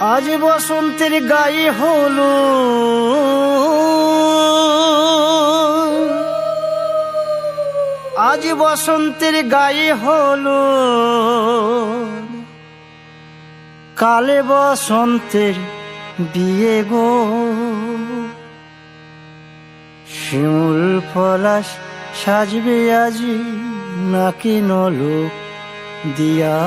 আজ বসন্তের গায়ে হলো আজ বসন্তের গায়ে হলো কালে বসন্তের বিয়ে গো। শিমুল পলাশ সাজবে আজি নাকি নলক দিয়া।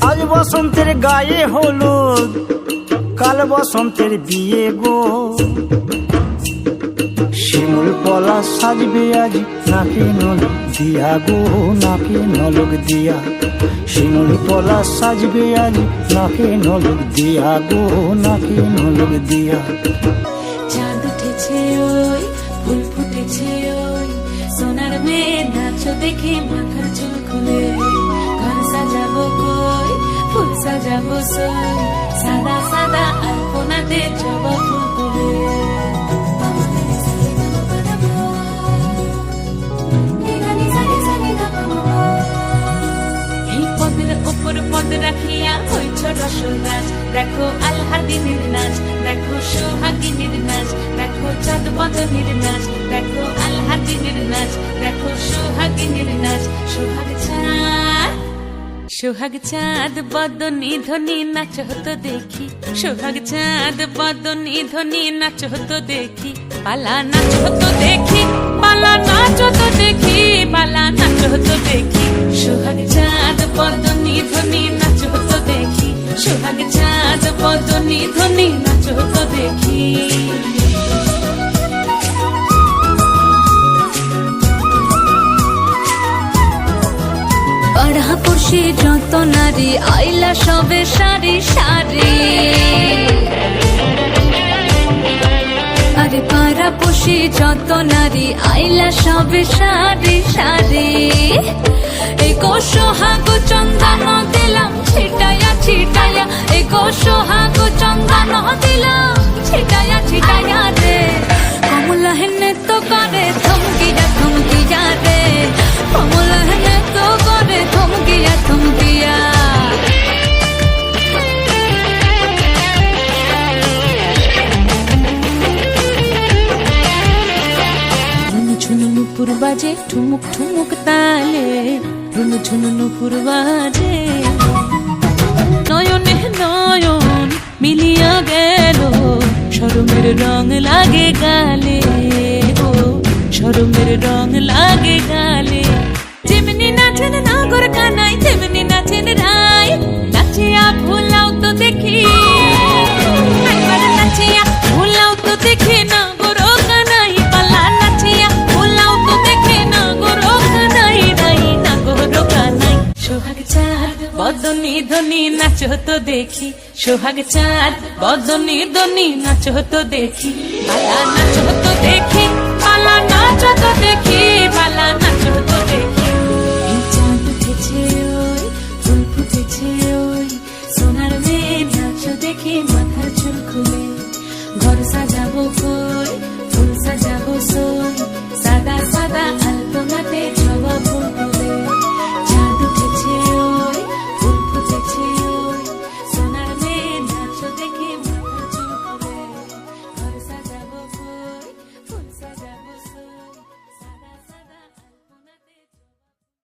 আজ বসন্তের গায়ে হলুদ কাল বসন্তের বিয়ে গো। শিমুল পলাশ সাজবে আজ নাকি নলক দিয়া গো, নাকি নলক দিয়া। শিমুল পলাশ সাজবে আজ নাকি নলক দিয়া গো, নাকি নলক দিয়া। চাঁদ উঠেছে ওই ফুল ফুটেছে ওই সোনার মেয়ে নাচো দেখে মাথার চুল খুলে। ঘর সাজাবো কই ফুল সাজাবো সই সাদা সাদা আলপনাতে জবা ফুল তুলে। উপর পদ রাখিয়া হইছ রসরাজ, দেখো আলহাদিনের নাচ, দেখো সোহাগিনীর নাচ, দেখো চাঁদ বদনের নাচ, দেখো আলহাদিনের নাচ, দেখো সোহাগিনীর নাচ। সোহাগ চাঁদ বদনী ধ্বনি নাচ হতো দেখি, সোহাগ চাঁদ বদনী ধ্বনি নাচ হতো দেখি। পালা নাচ হতো দেখি, পালা নাচ হতো দেখি, পালা নাচ হতো দেখি। সোহাগ চাঁদ বদনী ধ্বনি নাচ হতো দেখি, সোহাগ চাঁদ বদনী ধ্বনি নাচ হতো দেখি। পাড়া পড়শি যত নারী আইলা সবে সারি সারি। আরে পাড়া পড়শি যত নারী আইলা সবে সারি সারি। এই গো সোহাগ চন্দন দিলাম ছিটায়া ছিটায়া, এই গো সোহাগ চন্দন দিলাম ছিটায়া ছিটায়া রে। কমলা হেনে তো করে থমকিয়া থমকিয়া রে, কমলা হেনে তো করে থমকিয়া থমকিয়া। ঝুনু নুপুর বাজে ঠুমুক ঠুমুক তালে, ঝুনু ঝুনু নুপুর বাজে। নয়নে নয়ন মিলিয়া গেল, শরমের রং লাগে গালে গো, শরমের রং লাগে গালে। যেমনি নাচেন নাগর কানাই, তেমনি নাচেন রাই, নাচিয়া ভুলাও তো দেখি, একবার নাচিয়া ভুলাও তো দেখি নাগর কানাই। পালা নাচিয়া ভুলাও তো দেখি নাগর কানাই, নাই নাগর কানাই। সোহাগ চাঁদ বদনী ধ্বনি নাচ হতো দেখি, সোহাগ চাঁদ বদনী ধ্বনি নাচ হতো দেখি। পালা নাচ হতো দেখি, পালা নাচ হতো দেখি,